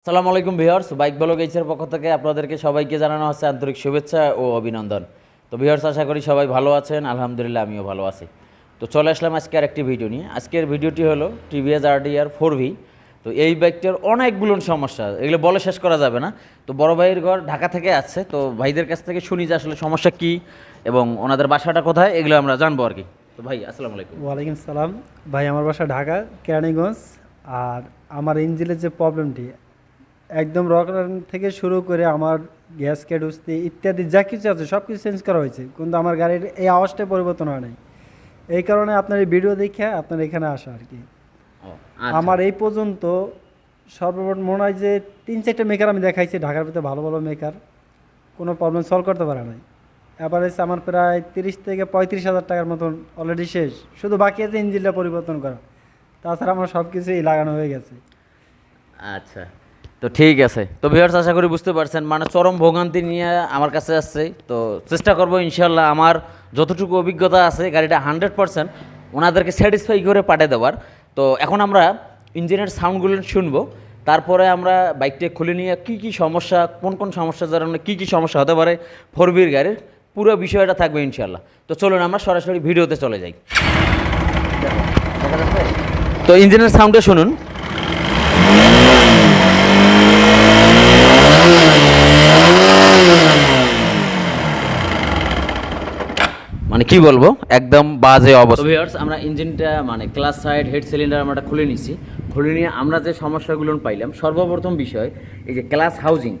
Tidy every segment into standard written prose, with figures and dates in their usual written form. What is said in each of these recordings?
আসসালামু আলাইকুম viewers, bike blog এইচের পক্ষ থেকে আপনাদেরকে সবাইকে জানানো হচ্ছে আন্তরিক শুভেচ্ছা ও অভিনন্দন। তো ভিউয়ার্স, আশা করি সবাই ভালো আছেন। আলহামদুলিল্লাহ আমিও ভালো আছি। তো চলে আসলাম আজকে আরেকটি ভিডিও নিয়ে। আজকের ভিডিওটি হলো টিভিএস RTR 4V। তো এই বাইকটার অনেকগুলো সমস্যা, এগুলো বলে শেষ করা যাবে না। তো বড় ভাইয়ের ঘর ঢাকা থেকে আসছে, তো ভাইদের কাছ থেকে শুনি যে আসলে সমস্যা কী এবং ওনাদের বাসাটা কোথায়, এগুলো আমরা জানবো আর কি। তো ভাই আসসালামু আলাইকুম। ওয়ালাইকুম সালাম। ভাই, আমার বাসা ঢাকা কেরানীগঞ্জ। আর আমার ইঞ্জিনের যে প্রবলেমটি, একদম রকার থেকে শুরু করে আমার গ্যাস কেডুস্তি ইত্যাদি যা কিছু আছে সব কিছু চেঞ্জ করা হয়েছে, কিন্তু আমার গাড়ির এই আওয়াজটাই পরিবর্তন হয় নাই। এই কারণে আপনার এই ভিডিও দেখে আপনার এখানে আসা আর কি। আমার এই পর্যন্ত সর্বমোট মনে হয় যে 3-4টা মেকার আমি দেখাইছি ঢাকার ভিতরে, ভালো ভালো মেকার, কোনো প্রবলেম সলভ করতে পারে নাই। অ্যাভারেজ আমার প্রায় 30 থেকে 35 হাজার টাকার মতন অলরেডি শেষ, শুধু বাকি আছে ইঞ্জিনটা পরিবর্তন করা। তাছাড়া আমার সব কিছুই লাগানো হয়ে গেছে। আচ্ছা, তো ঠিক আছে। তো ভিউয়ার্স, আশা করি বুঝতে পারছেন, মানে চরম ভোগান্তি নিয়ে আমার কাছে আসছে। তো চেষ্টা করবো ইনশাল্লাহ আমার যতটুকু অভিজ্ঞতা আছে গাড়িটা 100% ওনাদেরকে স্যাটিসফাই করে পাঠিয়ে দেওয়ার। তো এখন আমরা ইঞ্জিনের সাউন্ডগুলো শুনবো, তারপরে আমরা বাইকটা খুলে নিয়ে কী কী সমস্যা, কোন কোন সমস্যার কারণে কী কী সমস্যা হতে পারে 4Vর গাড়ির, পুরো বিষয়টা থাকবে ইনশাল্লাহ। তো চলুন আমরা সরাসরি ভিডিওতে চলে যাই। তো ইঞ্জিনের সাউন্ডটা শুনুন। মানে কি বলবো, একদম বাজে অবস্থা। ভিউয়ার্স, আমরা ইঞ্জিনটা মানে ক্লাস সাইড হেড সিলিন্ডার আমরা খুলে নিছি। খুলে নিয়ে আমরা যে সমস্যাগুলো পাইলাম, সর্বপ্রথম বিষয় এই যে ক্লাস হাউজিং,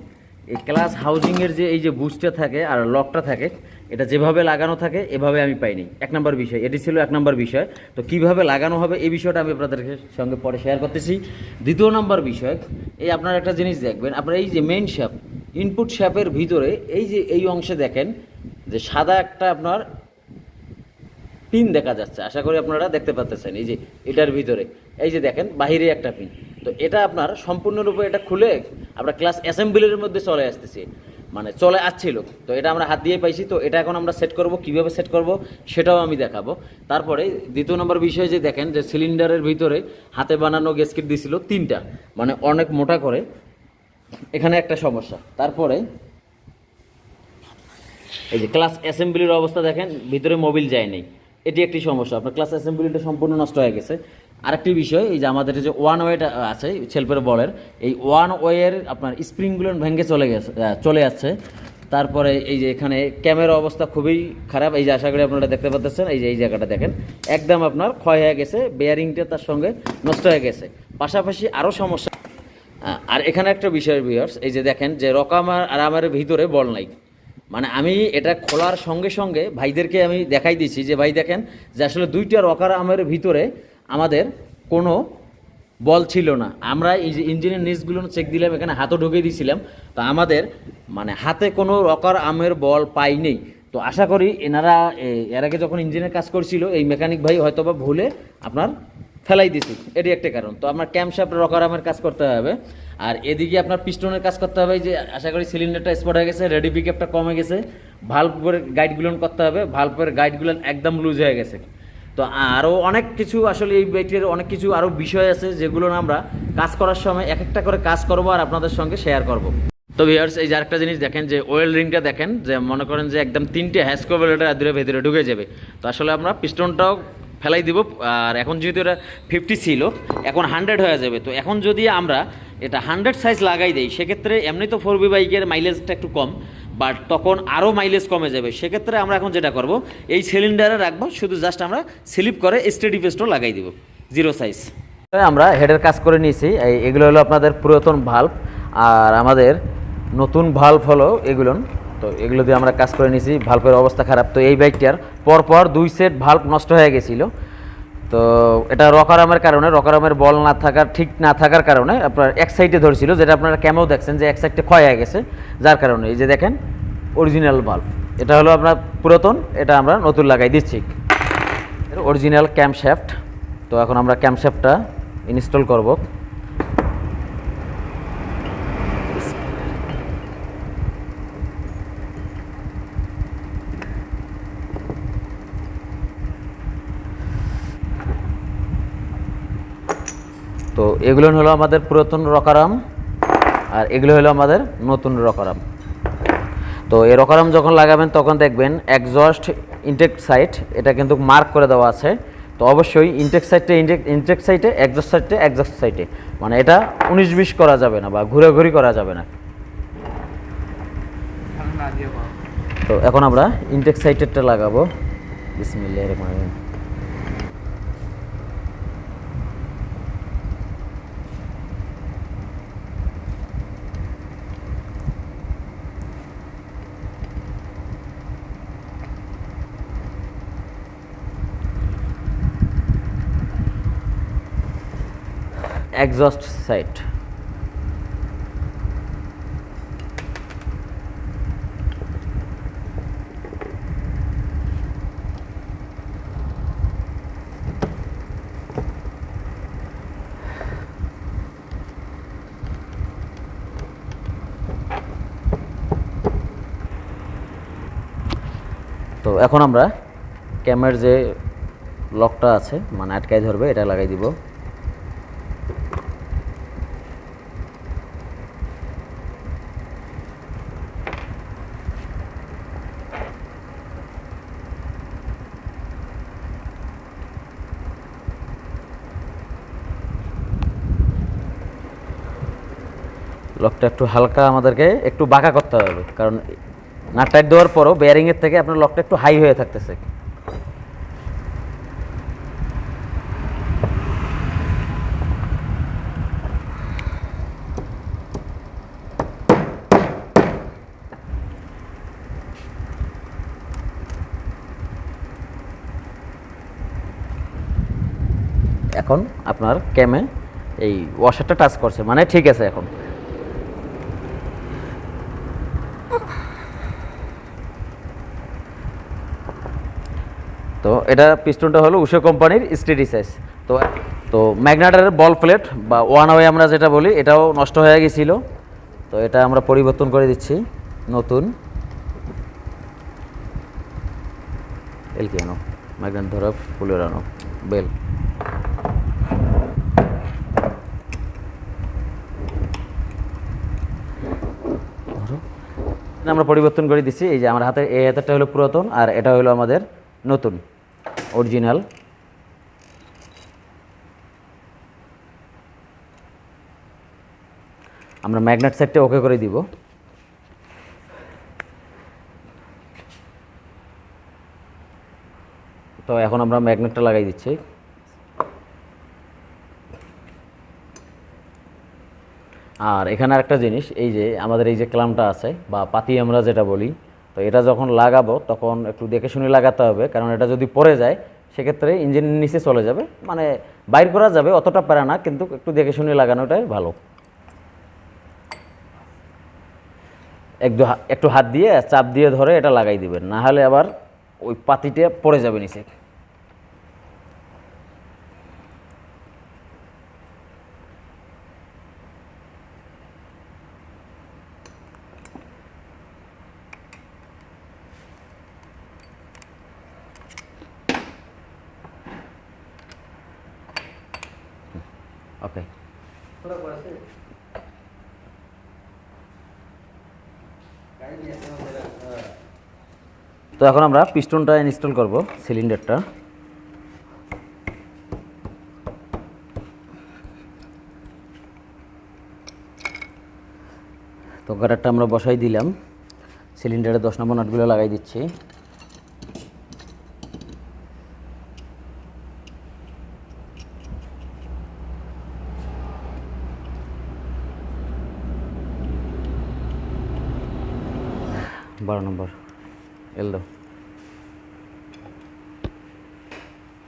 এই ক্লাস হাউজিংয়ের যে এই যে বুস্টটা থাকে আর লকটা থাকে, এটা যেভাবে লাগানো থাকে এভাবে আমি পাইনি। 1 নম্বর বিষয় এটি ছিল, 1 নম্বর বিষয়। তো কিভাবে লাগানো হবে এই বিষয়টা আমি আপনাদের সঙ্গে পরে শেয়ার করতেছি। 2 নম্বর বিষয়, এই আপনারা একটা জিনিস দেখবেন, আপনার এই যে মেইন শ্যাফট, ইনপুট শ্যাফের ভিতরে এই যে এই অংশে দেখেন যে সাদা একটা আপনার পিন দেখা যাচ্ছে, আশা করি আপনারা দেখতে পাচ্ছেন। এই যে এটার ভিতরে এই যে দেখেন বাহিরে একটা পিন। তো এটা আপনার সম্পূর্ণরূপে এটা খুলে আমরা ক্লাস অ্যাসেম্বলির মধ্যে চলে আসতেছি, মানে চলে আসছিল। তো এটা আমরা হাত দিয়ে পাইছি। তো এটা এখন আমরা সেট করব, কিভাবে সেট করব সেটাও আমি দেখাবো। তারপরে 2 নম্বর বিষয় যে দেখেন যে সিলিন্ডারের ভিতরে হাতে বানানো গ্যাসকেট দিছিল 3টা, মানে অনেক মোটা করে, এখানে একটা সমস্যা। তারপরে এই যে ক্লাস অ্যাসেম্বলির অবস্থা দেখেন, ভিতরে মোবিল যায় নাই, এটি একটি সমস্যা। আপনার ক্লাস অ্যাসেম্বলিটা সম্পূর্ণ নষ্ট হয়ে গেছে। আরেকটি বিষয়, এই যে আমাদের যে ওয়ান ওয়েটা আছে সেলফের বলের, এই ওয়ান ওয়ের আপনার স্প্রিংগুলো ভেঙে চলে আসছে। তারপরে এই যে এখানে ক্যামেরা অবস্থা খুবই খারাপ, এই যে আশা করি আপনারা দেখতে পাচ্ছেন, এই যে এই জায়গাটা দেখেন একদম আপনার ক্ষয় হয়ে গেছে, বেয়ারিংটা তার সঙ্গে নষ্ট হয়ে গেছে। পাশাপাশি আরও সমস্যা। আর এখানে একটা বিষয় ভিউয়ার্স, এই যে দেখেন যে রকামার আর আমার ভিতরে বল নাই। মানে আমি এটা খোলার সঙ্গে সঙ্গে ভাইদেরকে আমি দেখাই দিয়েছি যে ভাই দেখেন যে আসলে 2টা রকার আমের ভিতরে আমাদের কোনো বল ছিল না। আমরা এই যে ইঞ্জিনের নিচগুলো চেক দিলাম, এখানে হাতও ঢুকিয়ে দিয়েছিলাম, তো আমাদের মানে হাতে কোনো রকার আমের বল পাইনি। তো আশা করি এনারা এর আগে যখন ইঞ্জিনের কাজ করছিল এই মেকানিক ভাই হয়তো বা ভুলে আপনার ফেলাই দিছি, এটি একটা কারণ। তো আপনার ক্যামশাফট রকার আমের কাজ করতে হবে, আর এদিকে আপনার পিস্টনের কাজ করতে হবে। যে আশা করি সিলিন্ডারটা স্পট হয়ে গেছে, রেডি পিকআপটা কমে গেছে, ভালভের গাইডগুলো করতে হবে, ভালভের গাইডগুলো একদম লুজ হয়ে গেছে। তো আরও অনেক কিছু, আসলে এই বাইকের অনেক কিছু আরও বিষয় আছে যেগুলো আমরা কাজ করার সময় এক একটা করে কাজ করব আর আপনাদের সঙ্গে শেয়ার করব। তো ভিউয়ার্স, এই যে আরেকটা জিনিস দেখেন যে ওয়েল রিংটা দেখেন, যে মনে করেন যে একদম 3টে হ্যাসকোভেলেটার ভেতরে ঢুকে যাবে। তো আসলে আমরা পিস্টনটাও ফেলাই দিব, আর এখন যেহেতু এটা 50 ছিল, এখন 100 হয়ে যাবে। তো এখন যদি আমরা এটা 100 সাইজ লাগাই দেই, সেক্ষেত্রে এমনি তো 4V বাইকের মাইলেজটা একটু কম, বাট তখন আরও মাইলেজ কমে যাবে। সেক্ষেত্রে আমরা এখন যেটা করব, এই সিলিন্ডারে রাখবো, শুধু জাস্ট আমরা স্লিপ করে স্টেডি পেস্টও লাগাই দিব 0 সাইজ। আমরা হেডের কাজ করে নিয়েছি। এগুলো হলো আপনাদের পুরাতন ভাল্ব, আর আমাদের নতুন ভাল্ব হলো এগুলো। তো এগুলো দিয়ে আমরা কাজ করে নিয়েছি। ভাল্বের অবস্থা খারাপ, তো এই বাইকটার পরপর 2 সেট ভাল্ব নষ্ট হয়ে গেছিলো। তো এটা রকারামের কারণে, রকারামের বল না থাকার, ঠিক না থাকার কারণে আপনার এক সাইডে ধরছিল, যেটা আপনারা ক্যামেও দেখছেন যে এক সাইডে ক্ষয় হয়ে গেছে, যার কারণে এই যে দেখেন অরিজিনাল ভাল্ব, এটা হলো আপনার পুরাতন, এটা আমরা নতুন লাগাই দিচ্ছি, অরিজিনাল ক্যামশ্যাফট। তো এখন আমরা ক্যামশ্যাফটটা ইনস্টল করব। তো এগুলো হলো আমাদের পুরাতন রকারাম। আর এগুলো হলো আমাদের নতুন রকারাম। তো এই রকারাম যখন লাগাবেন তখন দেখবেন এক্সস্ট ইনটেক সাইড এটা কিন্তু মার্ক করে দেওয়া আছে। তো অবশ্যই ইনটেক সাইডে এক্সস্ট সাইডে মানে এটা 19-20 করা যাবে না বা ঘুরাঘুরি করা যাবে না। তো এখন আমরা ইনটেক সাইডেরটা লাগাবো। বিসমিল্লাহির রহমানির রহিম। Exhaust side. তো এখন আমরা ক্যামের যে লকটা আছে মানে আটকায় ধরবে এটা লাগাই দিব। লকটা একটু হালকা আমাদেরকে একটু বাঁকা করতে হবে, কারণ নাট টাইট দেওয়ার পরও বেয়ারিংয়ের থেকে আপনার লকটা একটু হাই হয়ে থাকতেছে। এখন আপনার ক্যামে এই ওয়াশারটা টাচ করছে মানে ঠিক আছে। এখন তো এটা পিস্টনটা হলো উশো কোম্পানির স্টেডি সাইজ। তো তো ম্যাগনেটারের বল প্লেট বা ওয়ান ওয়ে আমরা যেটা বলি এটাও নষ্ট হয়ে গেছিলো, তো এটা আমরা পরিবর্তন করে দিচ্ছি নতুন। এল কি আনো ম্যাগনেট ধরো ফুলের আনো বেল। আমরা পরিবর্তন করে দিচ্ছি। এই যে আমার হাতে এই হাতেরটা হলো পুরাতন আর এটা হলো আমাদের নতুন অরিজিনাল। আমরা ম্যাগনেট সাইডটা ওকে করে দিব। তো এখন আমরা ম্যাগনেটটা লাগাই দিচ্ছি। আর এখানে আরেকটা জিনিস, এই যে আমাদের এই যে ক্লামটা আছে বা পাতি আমরা যেটা বলি, তো এটা যখন লাগাবো তখন একটু দেখে শুনে লাগাতে হবে, কারণ এটা যদি পড়ে যায় সেক্ষেত্রে ইঞ্জিনের নিচে চলে যাবে, মানে বাইর করা যাবে অতটা পারে না, কিন্তু একটু দেখে শুনে লাগানোটাই ভালো। একটু হাত দিয়ে চাপ দিয়ে ধরে এটা লাগাই দিবেন, না হলে আবার ওই পাতিটা পড়ে যাবে নিচে। ওকে, তো এখন আমরা পিস্টনটা ইনস্টল করব সিলিন্ডারটা। তো গাটারটা আমরা বসাই দিলাম, সিলিন্ডারে 10 নম্বর নাটগুলো লাগাই দিচ্ছি। বারো নম্বর এল দাও।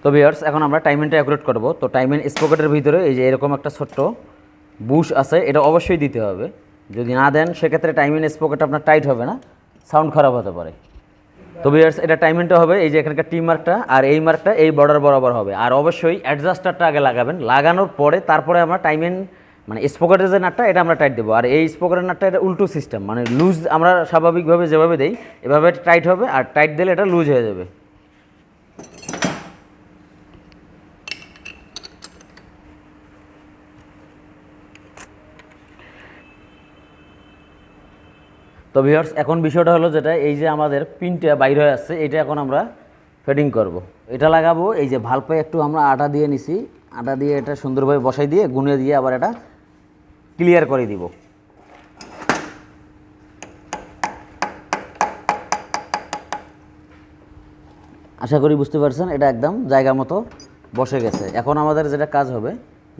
তো ভিউয়ার্স এখন আমরা টাইমিংটা অ্যাকুরেট করব। তো টাইমিং স্পকেটের ভিতরে এই যে এরকম একটা ছোট্ট বুশ আছে, এটা অবশ্যই দিতে হবে। যদি না দেন সেক্ষেত্রে টাইমিং স্পকেট আপনার টাইট হবে না, সাউন্ড খারাপ হতে পারে। তো ভিউয়ার্স এটা টাইমিংটা হবে এই যে এখানকার টি মার্কটা, আর এই মার্কটা এই বর্ডার বরাবর হবে। আর অবশ্যই অ্যাডজাস্টারটা আগে লাগাবেন, লাগানোর পরে তারপরে আমরা টাইমিং মানে স্পকেটের যে নাটটা এটা আমরা টাইট দেবো। আর এই স্পকেটের নাটটা এটা উল্টো সিস্টেম, মানে লুজ আমরা স্বাভাবিকভাবে যেভাবে দেই এভাবে টাইট হবে, আর টাইট দিলে এটা লুজ হয়ে যাবে। তো ভিউয়ার্স এখন বিষয়টা হলো যেটা এই যে আমাদের পিনটা বাইর হয়ে আসছে, এটা এখন আমরা ফিটিং করব। এটা লাগাবো এই যে ভালপে একটু আমরা আটা দিয়ে নিছি, আটা দিয়ে এটা সুন্দরভাবে বসাই দিয়ে গুনে দিয়ে আবার এটা ক্লিয়ার করে দিব। আশা করি বুঝতে পারছেন, এটা একদম জায়গা মতো বসে গেছে। এখন আমাদের যেটা কাজ হবে,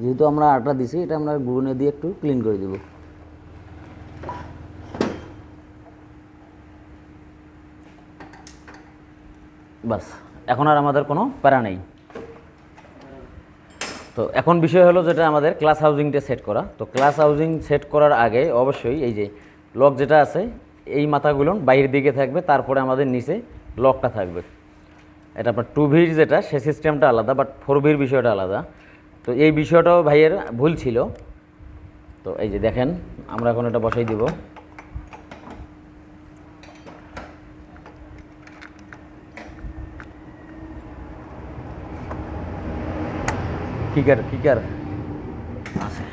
যেহেতু আমরা আটা দিছি, এটা আমরা গুনে দিয়ে একটু ক্লিন করে দিব। বাস, এখন আর আমাদের কোনো প্যারা নেই। তো এখন বিষয় হলো যেটা আমাদের ক্লাস হাউজিংটা সেট করা। তো ক্লাস হাউজিং সেট করার আগে অবশ্যই এই যে লক যেটা আছে, এই মাথাগুলো বাইরের দিকে থাকবে, তারপরে আমাদের নিচে লকটা থাকবে। এটা আপনার 2V যেটা, সে সিস্টেমটা আলাদা, বাট 4V বিষয়টা আলাদা। তো এই বিষয়টাও ভাইয়ের ভুল ছিল। তো এই যে দেখেন, আমরা এখন এটা বসাই দিব। কিকার আছে,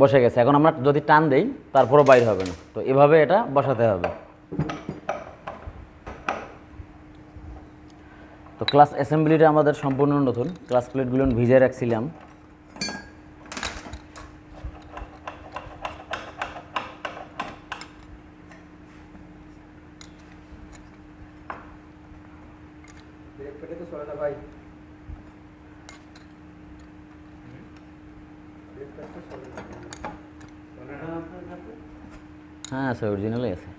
বসে গেছে। এখন আমরা যদি টান দেই তারপরও বাইর হবে না। তো এভাবে এটা বসাতে হবে। তো ক্লাস অ্যাসেম্বলিটা আমাদের সম্পূর্ণ নতুন, ক্লাস প্লেটগুলো ভিজিয়ে রাখছিলাম। হ্যাঁ আছে, অরিজিনালই আছে।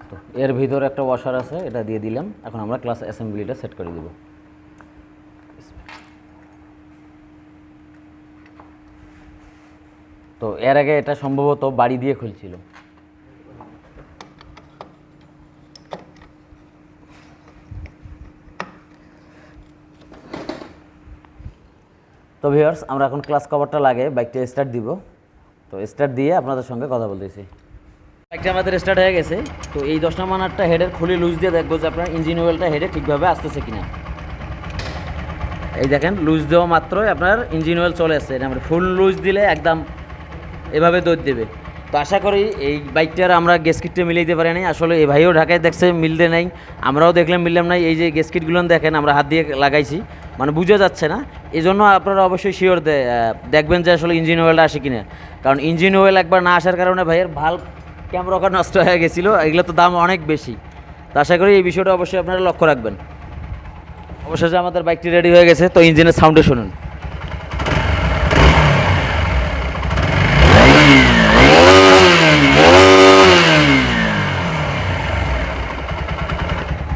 তো এর ভিতরে একটা ওয়াশার আছে, এটা দিয়ে দিলাম। এখন আমরা ক্লাস অ্যাসেম্বলিটা সেট করে দিব। তো এর আগে এটা সম্ভবত বাড়ি দিয়ে খুলছিল। তো ভিউয়ার্স, আমরা এখন ক্লাস কভারটা লাগে বাইকটা স্টার্ট দিব। তো স্টার্ট দিয়ে আপনাদের সঙ্গে কথা বলতেছি। বাইকটা আমাদের স্টার্ট হয়ে গেছে। তো এই 10 নম্বর নাটটা হেডের খুলে লুজ দিয়ে দেখবো যে আপনার ইঞ্জিন অয়েলটা হেডে ঠিকভাবে আসতেছে কিনা। এই দেখেন, লুজ দেওয়া মাত্রই আপনার ইঞ্জিন অয়েল চলে আসছে। এটা আমরা ফুল লুজ দিলে একদম এভাবে দৌড় দেবে। তো আশা করি এই বাইকটার আমরা গ্যাসকিটটা মিলাইতে পারি নাই। আসলে এই ভাইও ঢাকায় দেখছে মিলতে নাই, আমরাও দেখলাম মিললাম নাই। এই যে গ্যাসকিটগুলো দেখেন আমরা হাত দিয়ে লাগাইছি, মানে বোঝা যাচ্ছে না। এই জন্য আপনারা অবশ্যই শিওর দেখবেন যে আসলে ইঞ্জিন অয়েলটা আসে কিনা। কারণ ইঞ্জিন অয়েল একবার না আসার কারণে ভাইয়ের ভাল্ব ক্যামেরা নষ্ট হয়ে গেছিলো। এগুলো তো দাম অনেক বেশি। তো আশা করি এই বিষয়টা অবশ্যই আপনারা লক্ষ্য রাখবেন। অবশেষে আমাদের বাইকটি রেডি হয়ে গেছে। তো ইঞ্জিনের সাউন্ডে শুনুন।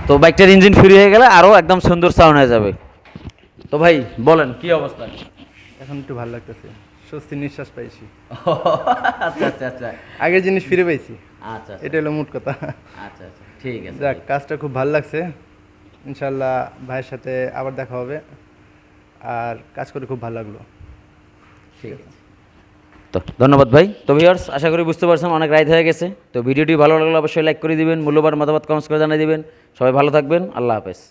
তো বাইকটার ইঞ্জিন ফ্রি হয়ে গেলে আরও একদম সুন্দর সাউন্ড হয়ে যাবে। তো ভাই বলেন কি অবস্থা? এখন একটু ভালো লাগতেছে, স্বস্তি নিঃশ্বাস পাইছি। আচ্ছা আচ্ছা আচ্ছা, আগের জিনিস ফিরে পাইছি। আচ্ছা এটা হলো মোট কথা। আচ্ছা আচ্ছা, ঠিক আছে। যাক, কাজটা খুব ভালো লাগছে। ইনশাল্লাহ ভাইয়ের সাথে আবার দেখা হবে। আর কাজ করে খুব ভালো লাগলো। ঠিক আছে, তো ধন্যবাদ ভাই। তো ভিউয়ার্স, আশা করি বুঝতে পারছেন অনেক রাইড হয়ে গেছে। তো ভিডিওটি ভালো লাগলে অবশ্যই লাইক করে দিবেন, মূল্যবান মতামত কমেন্টস করে জানিয়ে দিবেন। সবাই ভালো থাকবেন, আল্লাহ হাফেজ।